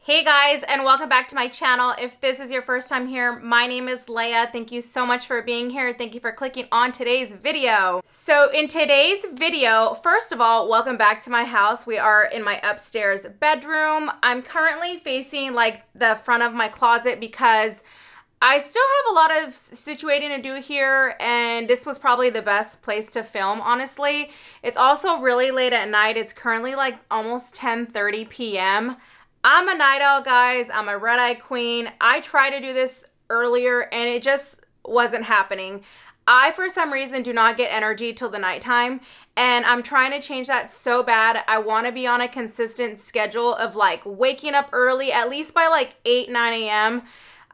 Hey guys, and welcome back to my channel. If this is your first time here, my name is Leia. Thank you so much for being here. Thank you for clicking on today's video. So in today's video, first of all, welcome back to my house. We are in my upstairs bedroom. I'm currently facing like the front of my closet because I still have a lot of situating to do here, and this was probably the best place to film, honestly. It's also really late at night. It's currently like almost 10:30 p.m. I'm a night owl, guys. I'm a red-eye queen. I tried to do this earlier and it just wasn't happening. I, for some reason, do not get energy till the nighttime, and I'm trying to change that so bad. I want to be on a consistent schedule of like waking up early, at least by like 8, 9 a.m.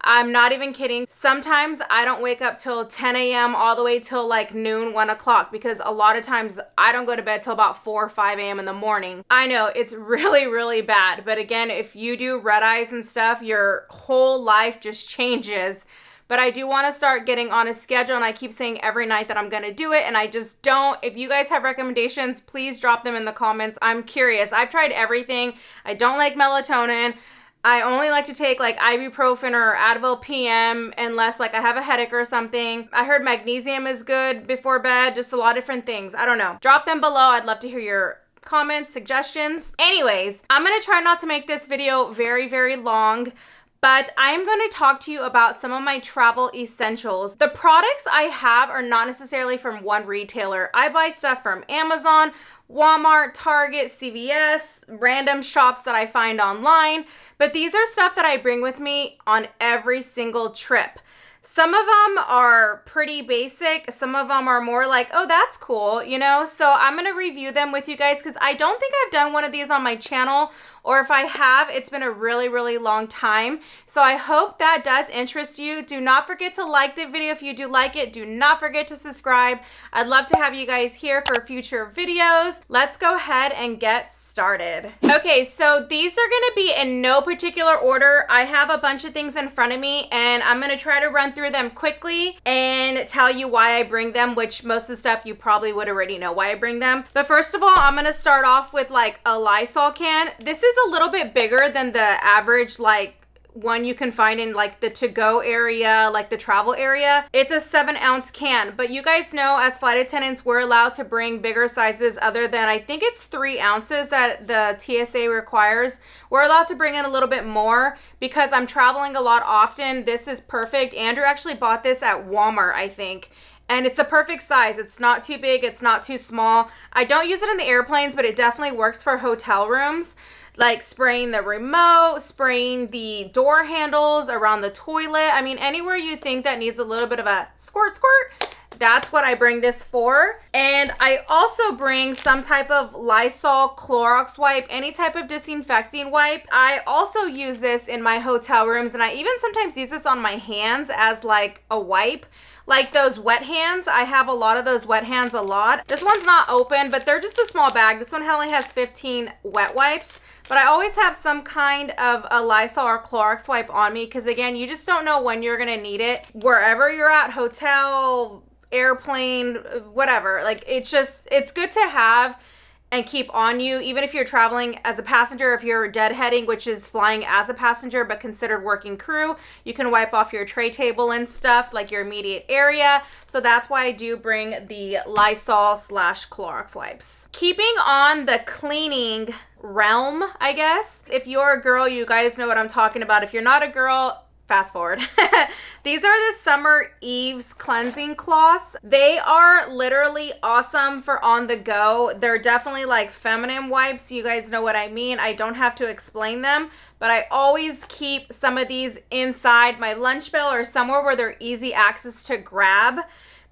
I'm not even kidding. Sometimes I don't wake up till 10 a.m. all the way till like noon, 1 o'clock, because a lot of times I don't go to bed till about 4 or 5 a.m. in the morning. I know it's really, really bad. But again, if you do red eyes and stuff, your whole life just changes. But I do want to start getting on a schedule, and I keep saying every night that I'm going to do it, and I just don't. If you guys have recommendations, please drop them in the comments. I'm curious. I've tried everything. I don't like melatonin. I only like to take like ibuprofen or Advil PM unless like I have a headache or something. I heard magnesium is good before bed, just a lot of different things. I don't know. Drop them below. I'd love to hear your comments, suggestions. Anyways, I'm going to try not to make this video very, very long, but I'm going to talk to you about some of my travel essentials. The products I have are not necessarily from one retailer. I buy stuff from Amazon, Walmart, Target, CVS, random shops that I find online, but these are stuff that I bring with me on every single trip. Some of them are pretty basic. Some of them are more like, oh, that's cool, you know? So I'm going to review them with you guys because I don't think I've done one of these on my channel, or if I have, it's been a really, really long time. So I hope that does interest you. Do not forget to like the video if you do like it. Do not forget to subscribe. I'd love to have you guys here for future videos. Let's go ahead and get started. Okay, so these are going to be in no particular order. I have a bunch of things in front of me, and I'm going to try to run through them quickly and tell you why I bring them, which most of the stuff you probably would already know why I bring them. But first of all, I'm going to start off with like a Lysol can. This is a little bit bigger than the average like one you can find in like the to-go area, like the travel area. It's a 7-ounce can, but you guys know as flight attendants, we're allowed to bring bigger sizes other than, I think it's 3 ounces that the TSA requires. We're allowed to bring in a little bit more because I'm traveling a lot often. This is perfect. Andrew actually bought this at Walmart, I think. And it's the perfect size. It's not too big. It's not too small. I don't use it in the airplanes, but it definitely works for hotel rooms. Like spraying the remote, spraying the door handles, around the toilet. I mean, anywhere you think that needs a little bit of a squirt, that's what I bring this for. And I also bring some type of Lysol Clorox wipe, any type of disinfecting wipe. I also use this in my hotel rooms, and I even sometimes use this on my hands as like a wipe. Like those wet hands, I have a lot of those wet hands a lot. This one's not open, but they're just a small bag. This one only has 15 wet wipes. But I always have some kind of a Lysol or Clorox wipe on me because, again, you just don't know when you're going to need it. Wherever you're at, hotel, airplane, whatever. Like, it's good to have and keep on you, even if you're traveling as a passenger. If you're deadheading, which is flying as a passenger but considered working crew, you can wipe off your tray table and stuff, like your immediate area. So that's why I do bring the Lysol/Clorox wipes. Keeping on the cleaning realm, I guess. If you're a girl, you guys know what I'm talking about. If you're not a girl, fast forward. These are the Summer Eve's cleansing cloths. They are literally awesome for on the go. They're definitely like feminine wipes. You guys know what I mean. I don't have to explain them, but I always keep some of these inside my lunch bell or somewhere where they're easy access to grab,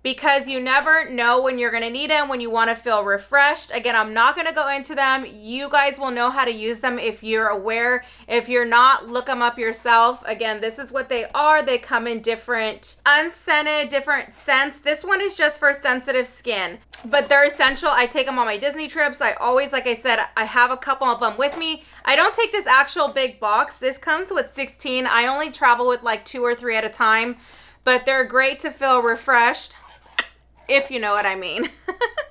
because you never know when you're going to need them, when you want to feel refreshed. Again, I'm not going to go into them. You guys will know how to use them if you're aware. If you're not, look them up yourself. Again, this is what they are. They come in different unscented, different scents. This one is just for sensitive skin, but they're essential. I take them on my Disney trips. I always, like I said, I have a couple of them with me. I don't take this actual big box. This comes with 16. I only travel with like 2 or 3 at a time, but they're great to feel refreshed, if you know what I mean.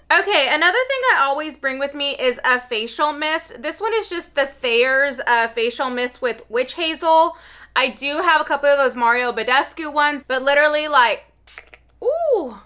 Okay, another thing I always bring with me is a facial mist. This one is just the Thayer's facial mist with witch hazel. I do have a couple of those Mario Badescu ones, but literally like, ooh,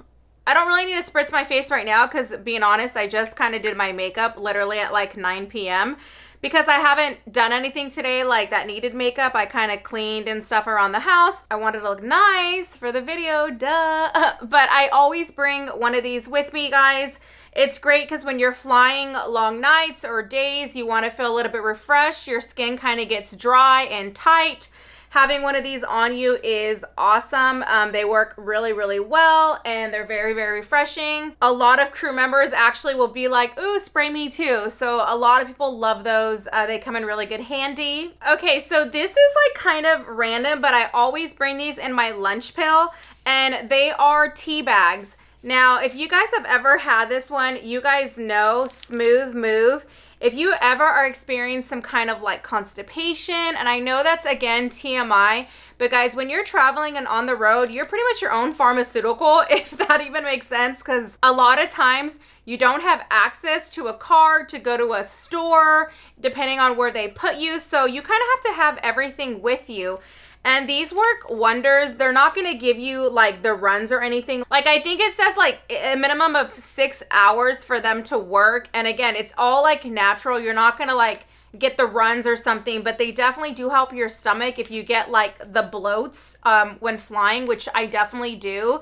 I don't really need to spritz my face right now because being honest, I just kind of did my makeup literally at like 9 p.m. because I haven't done anything today like that needed makeup. I kind of cleaned and stuff around the house. I wanted to look nice for the video, duh. But I always bring one of these with me, guys. It's great because when you're flying long nights or days, you want to feel a little bit refreshed. Your skin kind of gets dry and tight. Having one of these on you is awesome. They work really, really well and they're very, very refreshing. A lot of crew members actually will be like, ooh, spray me too. So a lot of people love those. They come in really good handy. Okay, so this is like kind of random, but I always bring these in my lunch pail and they are tea bags. Now, if you guys have ever had this one, you guys know Smooth Move. If you ever are experiencing some kind of like constipation, and I know that's again TMI, but guys, when you're traveling and on the road, you're pretty much your own pharmaceutical, if that even makes sense, because a lot of times you don't have access to a card to go to a store, depending on where they put you. So you kind of have to have everything with you. And these work wonders. They're not going to give you like the runs or anything. Like I think it says like a minimum of 6 hours for them to work. And again, it's all like natural. You're not going to like get the runs or something, but they definitely do help your stomach if you get like the bloats when flying, which I definitely do.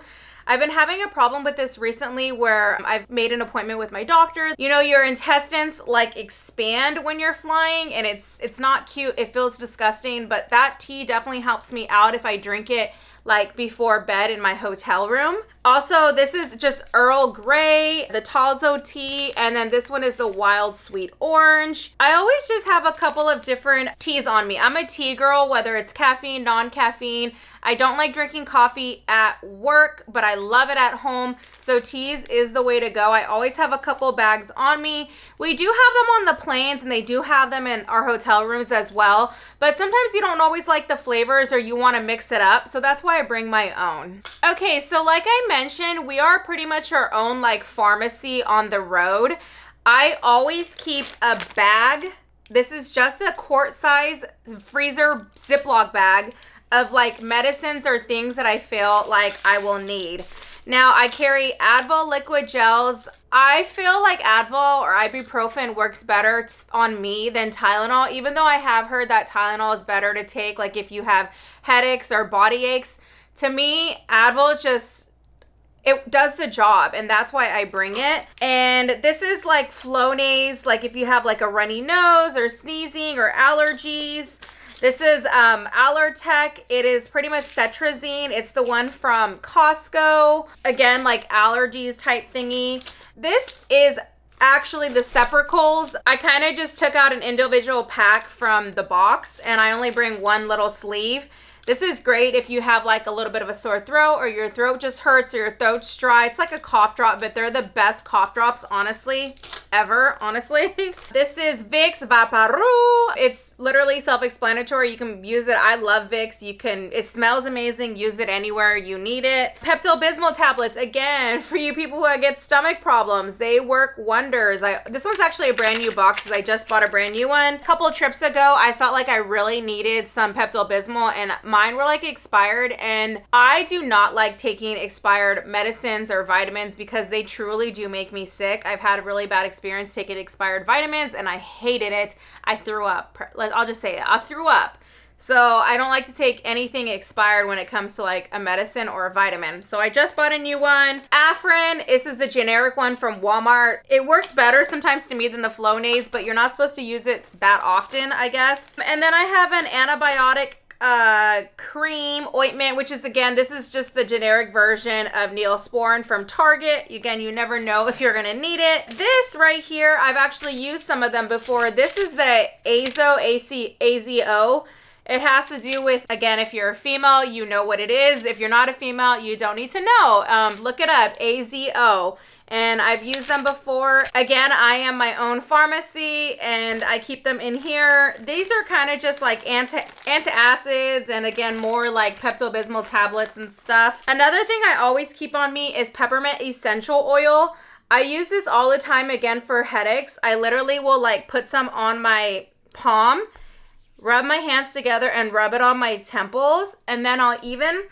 I've been having a problem with this recently where I've made an appointment with my doctor. You know, your intestines like expand when you're flying and it's not cute. It feels disgusting, but that tea definitely helps me out if I drink it like before bed in my hotel room. Also, this is just Earl Grey, the Talzo tea, and then this one is the Wild Sweet Orange. I always just have a couple of different teas on me. I'm a tea girl, whether it's caffeine, non-caffeine. I don't like drinking coffee at work, but I love it at home. So teas is the way to go. I always have a couple bags on me. We do have them on the planes and they do have them in our hotel rooms as well. But sometimes you don't always like the flavors or you want to mix it up. So that's why I bring my own. Okay, so like I mentioned, we are pretty much our own like pharmacy on the road. I always keep a bag. This is just a quart size freezer Ziploc bag of like medicines or things that I feel like I will need. Now I carry Advil liquid gels. I feel like Advil or ibuprofen works better on me than Tylenol, even though I have heard that Tylenol is better to take like if you have headaches or body aches. To me, Advil just, it does the job and that's why I bring it. And this is like Flonase, like if you have like a runny nose or sneezing or allergies. This is Allertech. It is pretty much cetrizine. It's the one from Costco. Again, like allergies type thingy. This is actually the Sepracals. I kind of just took out an individual pack from the box and I only bring one little sleeve. This is great if you have like a little bit of a sore throat or your throat just hurts or your throat's dry. It's like a cough drop, but they're the best cough drops, honestly, ever, honestly. This is Vicks Vaporub. It's literally self-explanatory. You can use it. I love Vicks. It smells amazing. Use it anywhere you need it. Pepto-Bismol tablets, again, for you people who get stomach problems. They work wonders. This one's actually a brand new box because I just bought a brand new one. A couple trips ago, I felt like I really needed some Pepto-Bismol and mine were like expired, and I do not like taking expired medicines or vitamins because they truly do make me sick. I've had a really bad experience taking expired vitamins and I hated it. I threw up. I'll just say it. I threw up. So I don't like to take anything expired when it comes to like a medicine or a vitamin. So I just bought a new one. Afrin, this is the generic one from Walmart. It works better sometimes to me than the Flonase, but you're not supposed to use it that often, I guess. And then I have an antibiotic cream ointment, which is, again, this is just the generic version of Neosporin from Target. Again, you never know if you're gonna need it. This right here, I've actually used some of them before. This is the AZO. It has to do with, again, if you're a female, you know what it is. If you're not a female, you don't need to know. Look it up, AZO. And I've used them before. Again, I am my own pharmacy and I keep them in here. These are kind of just like antacids and again, more like Pepto-Bismol tablets and stuff. Another thing I always keep on me is peppermint essential oil. I use this all the time, again, for headaches. I literally will like put some on my palm, rub my hands together and rub it on my temples, and then I'll even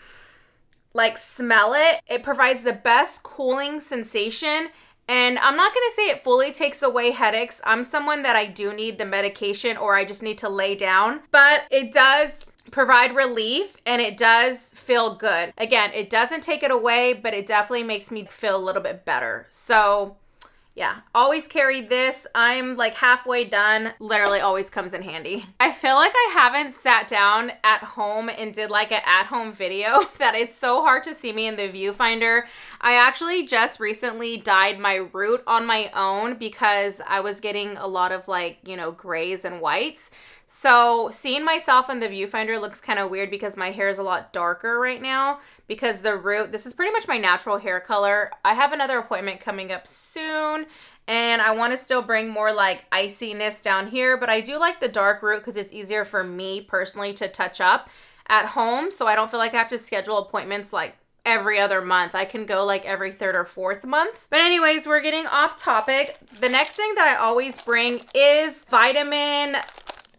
like smell it. It provides the best cooling sensation. And I'm not going to say it fully takes away headaches. I'm someone that I do need the medication or I just need to lay down, but it does provide relief and it does feel good. Again, it doesn't take it away, but it definitely makes me feel a little bit better. So yeah, always carry this. I'm like halfway done. Literally always comes in handy. I feel like I haven't sat down at home and did like an at-home video that it's so hard to see me in the viewfinder. I actually just recently dyed my root on my own because I was getting a lot of like, you know, grays and whites. So seeing myself in the viewfinder looks kind of weird because my hair is a lot darker right now because the root, this is pretty much my natural hair color. I have another appointment coming up soon and I want to still bring more like iciness down here, but I do like the dark root because it's easier for me personally to touch up at home. So I don't feel like I have to schedule appointments like every other month. I can go like every third or fourth month. But anyways, we're getting off topic. The next thing that I always bring is vitamin.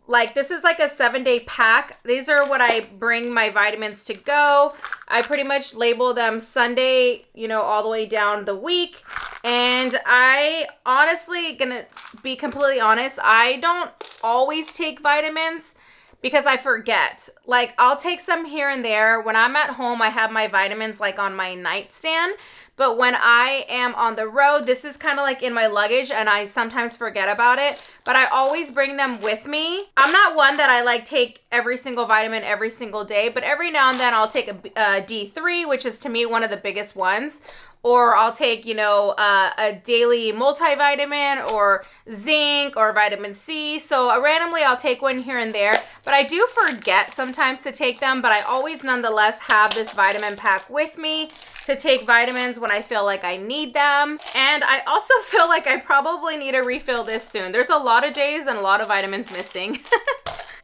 Like this is like a 7-day pack. These are what I bring my vitamins to go. I pretty much label them Sunday, you know, all the way down the week. And I honestly, gonna be completely honest, I don't always take vitamins because I forget. Like I'll take some here and there. When I'm at home, I have my vitamins like on my nightstand. But when I am on the road, this is kind of like in my luggage and I sometimes forget about it, but I always bring them with me. I'm not one that I like take every single vitamin every single day, but every now and then I'll take a D3, which is to me one of the biggest ones. Or I'll take, you know, a daily multivitamin or zinc or vitamin C. So randomly I'll take one here and there, but I do forget sometimes to take them, but I always nonetheless have this vitamin pack with me to take vitamins when I feel like I need them. And I also feel like I probably need to refill this soon. There's a lot of days and a lot of vitamins missing.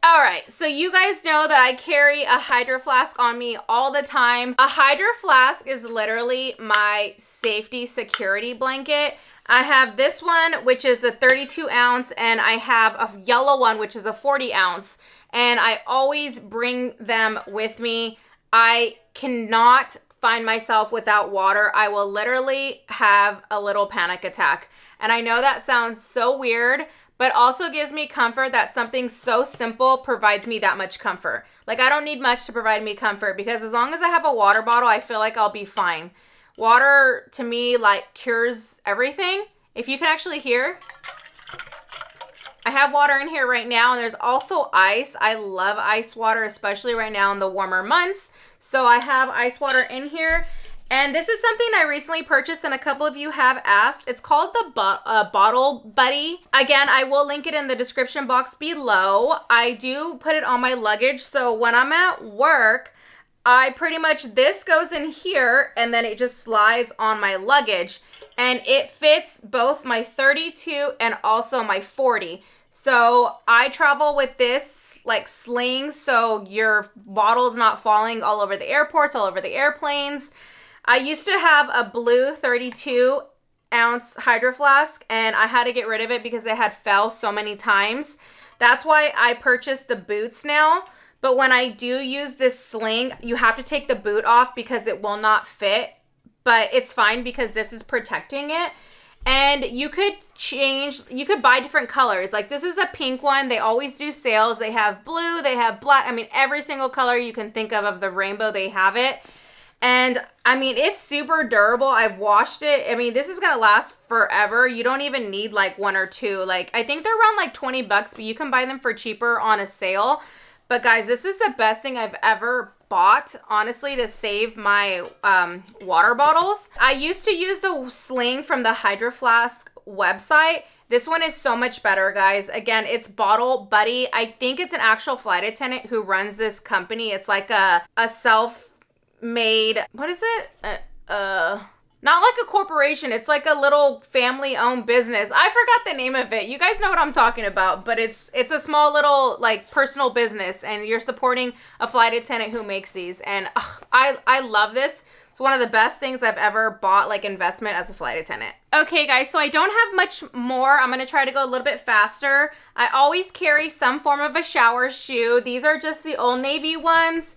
All right, so you guys know that I carry a Hydro Flask on me all the time. A Hydro Flask is literally my safety security blanket. I have this one, which is a 32 ounce, and I have a yellow one, which is a 40 ounce. And I always bring them with me. I cannot find myself without water. I will literally have a little panic attack. And I know that sounds so weird, but also gives me comfort that something so simple provides me that much comfort. Like I don't need much to provide me comfort because as long as I have a water bottle, I feel like I'll be fine. Water to me like cures everything. If you can actually hear, I have water in here right now and there's also ice. I love ice water, especially right now in the warmer months. So I have ice water in here. And this is something I recently purchased and a couple of you have asked. It's called the Bottle Buddy. Again, I will link it in the description box below. I do put it on my luggage. So when I'm at work, I pretty much, this goes in here and then it just slides on my luggage. And it fits both my 32 and also my 40. So I travel with this like sling so your bottle's not falling all over the airports, all over the airplanes. I used to have a blue 32 ounce Hydro Flask and I had to get rid of it because it had fell so many times. That's why I purchased the boots now. But when I do use this sling, you have to take the boot off because it will not fit. But it's fine because this is protecting it. And you could buy different colors. Like this is a pink one. They always do sales. They have blue, they have black. I mean, every single color you can think of the rainbow, they have it. And I mean, it's super durable. I've washed it. I mean, this is gonna last forever. You don't even need like one or two. Like I think they're around like 20 bucks, but you can buy them for cheaper on a sale. But guys, this is the best thing I've ever bought, honestly, to save my water bottles. I used to use the sling from the Hydro Flask website. This one is so much better, guys. Again, it's Bottle Buddy. I think it's an actual flight attendant who runs this company. It's like a self-made, what is it? Not like a corporation. It's like a little family-owned business. I forgot the name of it. You guys know what I'm talking about, but it's a small little like personal business and you're supporting a flight attendant who makes these. And I love this. It's one of the best things I've ever bought, like investment as a flight attendant. Okay guys, so I don't have much more. I'm gonna try to go a little bit faster. I always carry some form of a shower shoe. These are just the Old Navy ones.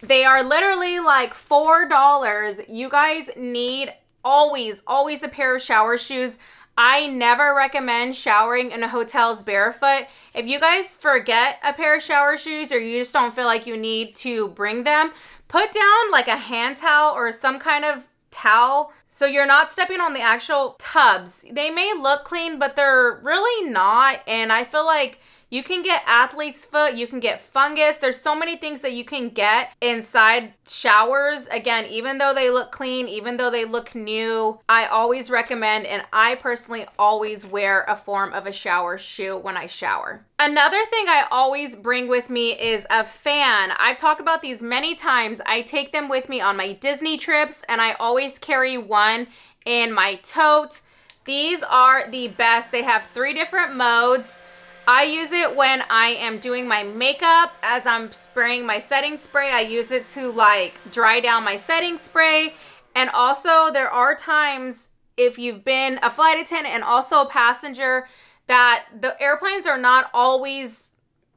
They are literally like $4. You guys need always a pair of shower shoes. I never recommend showering in hotels barefoot. If you guys forget a pair of shower shoes or you just don't feel like you need to bring them, put down like a hand towel or some kind of towel so you're not stepping on the actual tubs. They may look clean, but they're really not. And I feel like you can get athlete's foot, you can get fungus. There's so many things that you can get inside showers. Again, even though they look clean, even though they look new, I always recommend, and I personally always wear a form of a shower shoe when I shower. Another thing I always bring with me is a fan. I've talked about these many times. I take them with me on my Disney trips, and I always carry one in my tote. These are the best. They have 3 different modes. I use it when I am doing my makeup. As I'm spraying my setting spray, I use it to like dry down my setting spray. And also there are times, if you've been a flight attendant and also a passenger, that the airplanes are not always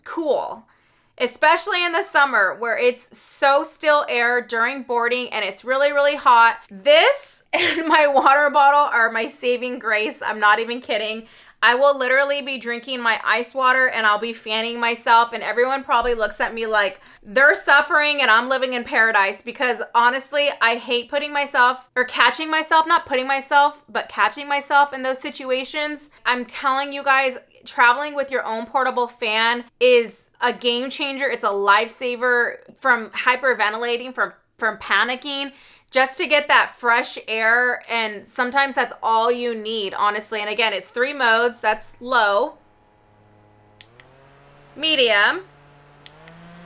cool, especially in the summer where it's so still air during boarding and it's really hot. This and my water bottle are my saving grace. I'm not even kidding. I will literally be drinking my ice water and I'll be fanning myself, and everyone probably looks at me like they're suffering and I'm living in paradise, because honestly, I hate putting myself or catching myself, not putting myself, but catching myself in those situations. I'm telling you guys, traveling with your own portable fan is a game changer. It's a lifesaver from hyperventilating, from panicking, just to get that fresh air. And sometimes that's all you need, honestly. And again, it's 3 modes. That's low, medium,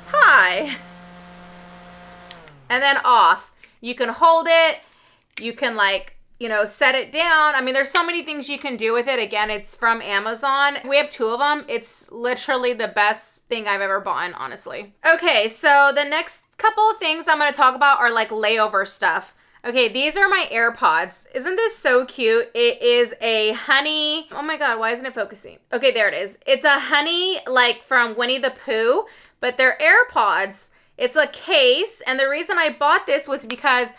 high, and then off. You can hold it. You can set it down. I mean, there's so many things you can do with it. Again, it's from Amazon. We have 2 of them. It's literally the best thing I've ever bought, honestly. Okay, so the next couple of things I'm going to talk about are like layover stuff. Okay, these are my AirPods. Isn't this so cute? It is a honey. Oh my God, why isn't it focusing? Okay, there it is. It's a honey, like from Winnie the Pooh, but they're AirPods. It's a case, and the reason I bought this was because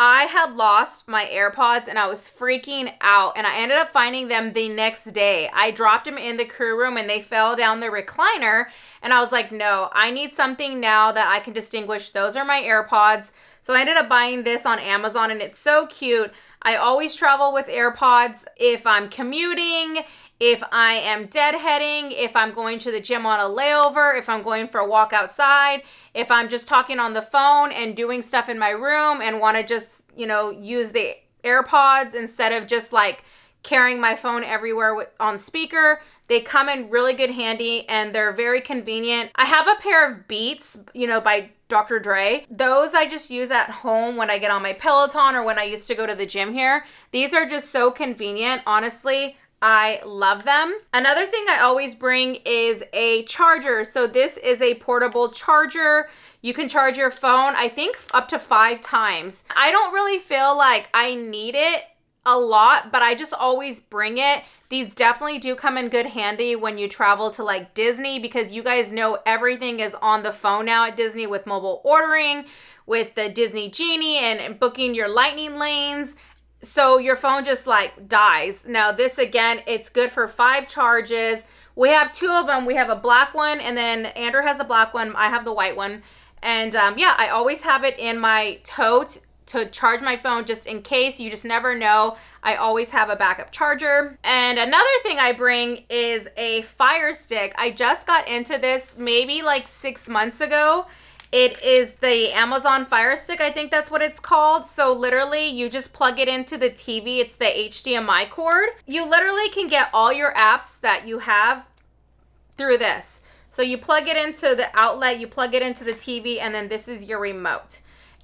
I had lost my AirPods and I was freaking out, and I ended up finding them the next day. I dropped them in the crew room and they fell down the recliner, and I was like, no, I need something now that I can distinguish. Those are my AirPods. So I ended up buying this on Amazon, and it's so cute. I always travel with AirPods if I'm commuting, if I am deadheading, if I'm going to the gym on a layover, if I'm going for a walk outside, if I'm just talking on the phone and doing stuff in my room and want to just, use the AirPods instead of just like carrying my phone everywhere on speaker. They come in really good handy and they're very convenient. I have a pair of Beats, by Dr. Dre. Those I just use at home when I get on my Peloton or when I used to go to the gym here. These are just so convenient, honestly. I love them. Another thing I always bring is a charger. So this is a portable charger. You can charge your phone, I think, up to 5 times. I don't really feel like I need it a lot, but I just always bring it. These definitely do come in good handy when you travel to like Disney, because you guys know everything is on the phone now at Disney with mobile ordering, with the Disney Genie and booking your lightning lanes. So your phone just like dies. Now this, again, it's good for 5 charges. We have 2 of them. We have a black one, and then Andrew has the black one. I have the white one. And yeah, I always have it in my tote to charge my phone just in case. You just never know. I always have a backup charger. And another thing I bring is a Fire Stick. I just got into this maybe like 6 months ago. It is the Amazon Fire Stick. I think that's what it's called. So literally you just plug it into the TV. It's the HDMI cord. You literally can get all your apps that you have through this. So you plug it into the outlet, you plug it into the TV, and then this is your remote.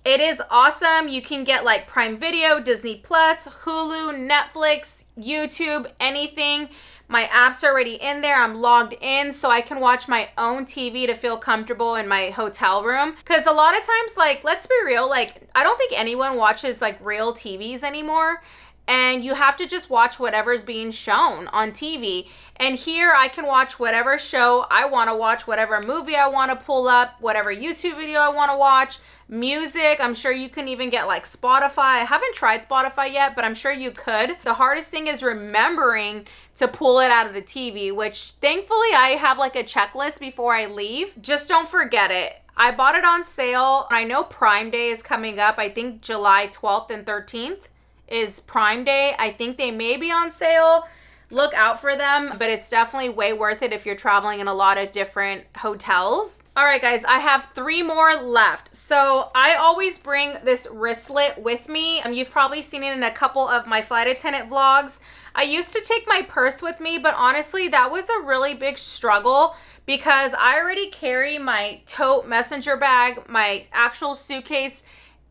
It is awesome. You can get like Prime Video, Disney Plus, Hulu, Netflix, YouTube, anything. My apps are already in there. I'm logged in so I can watch my own TV to feel comfortable in my hotel room. Because a lot of times, like, let's be real, like, I don't think anyone watches like real TVs anymore. And you have to just watch whatever's being shown on TV. And here I can watch whatever show I want to watch, whatever movie I want to pull up, whatever YouTube video I want to watch, music. I'm sure you can even get like Spotify. I haven't tried Spotify yet, but I'm sure you could. The hardest thing is remembering to pull it out of the TV, which thankfully I have like a checklist before I leave. Just don't forget it. I bought it on sale. I know Prime Day is coming up. I think July 12th and 13th is Prime Day. I think they may be on sale. Look out for them, but it's definitely way worth it if you're traveling in a lot of different hotels. All right, guys, I have 3 more left. So I always bring this wristlet with me. You've probably seen it in a couple of my flight attendant vlogs. I used to take my purse with me, but honestly, that was a really big struggle because I already carry my tote messenger bag, my actual suitcase,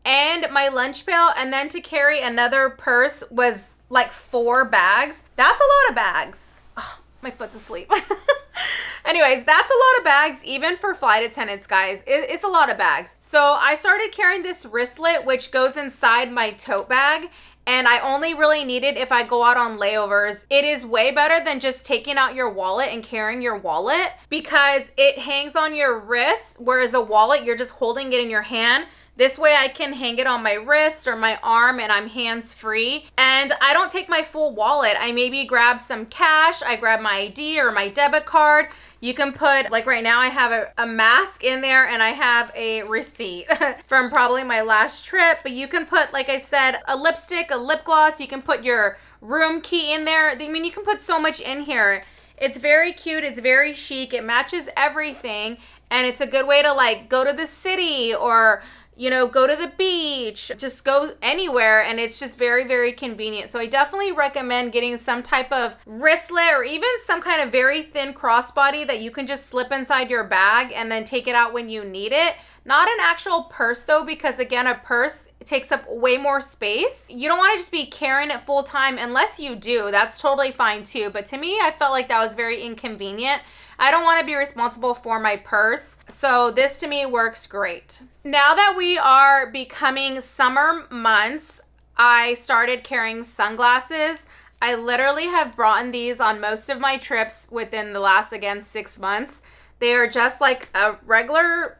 and my lunch pail, and then to carry another purse was like 4 bags. That's a lot of bags. Oh, my foot's asleep. Anyways, that's a lot of bags, even for flight attendants, guys. It's a lot of bags. So I started carrying this wristlet, which goes inside my tote bag, and I only really need it if I go out on layovers. It is way better than just taking out your wallet and carrying your wallet because it hangs on your wrist, whereas a wallet, you're just holding it in your hand. This way I can hang it on my wrist or my arm and I'm hands-free. And I don't take my full wallet. I maybe grab some cash. I grab my ID or my debit card. You can put, like right now I have a mask in there and I have a receipt from probably my last trip. But you can put, like I said, a lipstick, a lip gloss. You can put your room key in there. I mean, you can put so much in here. It's very cute. It's very chic. It matches everything. And it's a good way to like go to the city or, you know, go to the beach, just go anywhere, and it's just very, very convenient. So I definitely recommend getting some type of wristlet or even some kind of very thin crossbody that you can just slip inside your bag and then take it out when you need it. Not an actual purse though, because again, a purse takes up way more space. You don't want to just be carrying it full time unless you do. That's totally fine too. But to me, I felt like that was very inconvenient. I don't want to be responsible for my purse. So this to me works great. Now that we are becoming summer months, I started carrying sunglasses. I literally have brought in these on most of my trips within the last, again, 6 months. They are just like a regular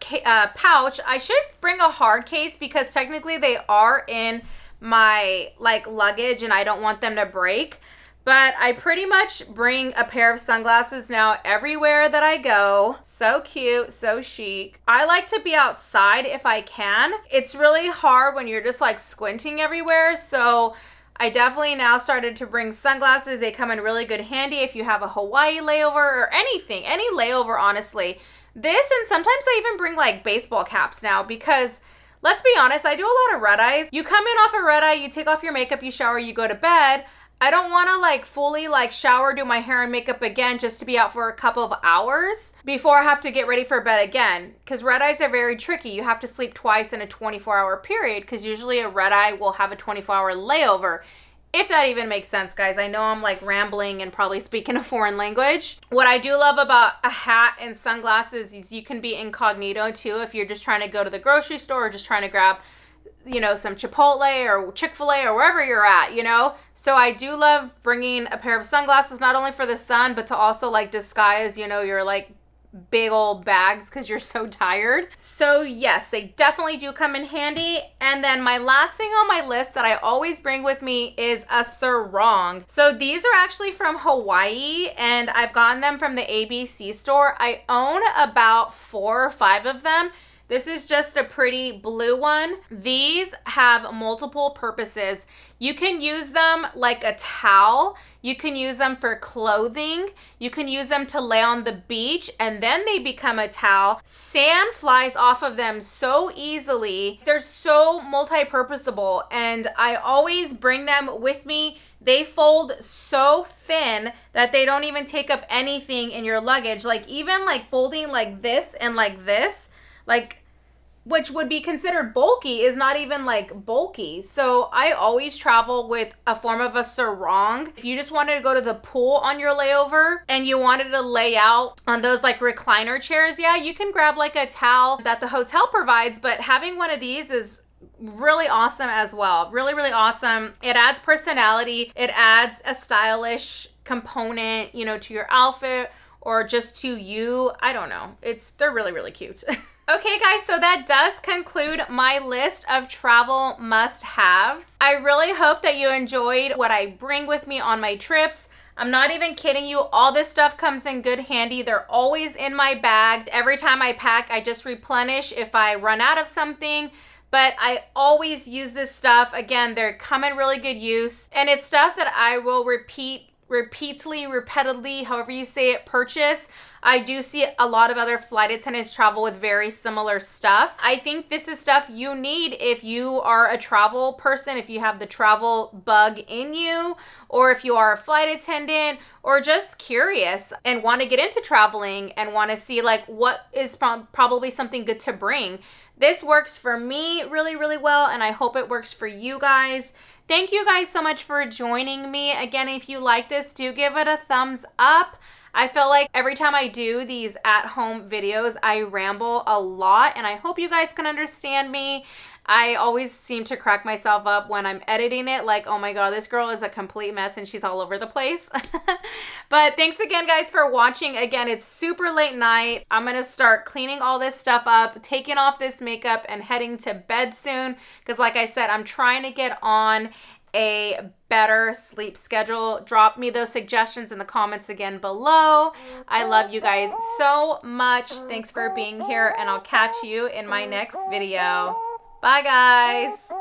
pouch. I should bring a hard case because technically they are in my like luggage and I don't want them to break. But I pretty much bring a pair of sunglasses now everywhere that I go. So cute, so chic. I like to be outside if I can. It's really hard when you're just like squinting everywhere. So I definitely now started to bring sunglasses. They come in really good handy if you have a Hawaii layover or anything, any layover, honestly. This, and sometimes I even bring like baseball caps now because let's be honest, I do a lot of red eyes. You come in off a red eye, you take off your makeup, you shower, you go to bed. I don't want to like fully like shower, do my hair and makeup again just to be out for a couple of hours before I have to get ready for bed again. Because red eyes are very tricky. You have to sleep twice in a 24-hour period because usually a red eye will have a 24-hour layover. If that even makes sense, guys. I know I'm like rambling and probably speaking a foreign language. What I do love about a hat and sunglasses is you can be incognito too if you're just trying to go to the grocery store or just trying to grab, you know, some Chipotle or Chick-fil-A or wherever you're at, you know? So I do love bringing a pair of sunglasses, not only for the sun, but to also like disguise, you know, your like big old bags because you're so tired. So yes, they definitely do come in handy. And then my last thing on my list that I always bring with me is a sarong. So these are actually from Hawaii and I've gotten them from the ABC store. I own about 4 or 5 of them. This is just a pretty blue one. These have multiple purposes. You can use them like a towel. You can use them for clothing. You can use them to lay on the beach and then they become a towel. Sand flies off of them so easily. They're so multi-purposable and I always bring them with me. They fold so thin that they don't even take up anything in your luggage. Like even like folding like this and like this, like which would be considered bulky, is not even like bulky. So I always travel with a form of a sarong. If you just wanted to go to the pool on your layover and you wanted to lay out on those like recliner chairs, yeah, you can grab like a towel that the hotel provides, but having one of these is really awesome as well. Really, really awesome. It adds personality. It adds a stylish component, you know, to your outfit or just to you. I don't know. They're really, really cute. Okay guys, so that does conclude my list of travel must-haves. I really hope that you enjoyed what I bring with me on my trips. I'm not even kidding you. All this stuff comes in good handy. They're always in my bag. Every time I pack, I just replenish if I run out of something. But I always use this stuff. Again, they're come in really good use. And it's stuff that I will repeatedly, however you say it, purchase. I do see a lot of other flight attendants travel with very similar stuff. I think this is stuff you need if you are a travel person, if you have the travel bug in you, or if you are a flight attendant, or just curious and want to get into traveling and want to see like what is probably something good to bring. This works for me really, really well, and I hope it works for you guys. Thank you guys so much for joining me. Again, if you like this, do give it a thumbs up. I feel like every time I do these at-home videos, I ramble a lot, and I hope you guys can understand me. I always seem to crack myself up when I'm editing it, like, oh my god, this girl is a complete mess and she's all over the place. But thanks again, guys, for watching. Again, it's super late night. I'm gonna start cleaning all this stuff up, taking off this makeup, and heading to bed soon, because like I said, I'm trying to get on a better sleep schedule. Drop me those suggestions in the comments again below. I love you guys so much. Thanks for being here, and I'll catch you in my next video. Bye, guys.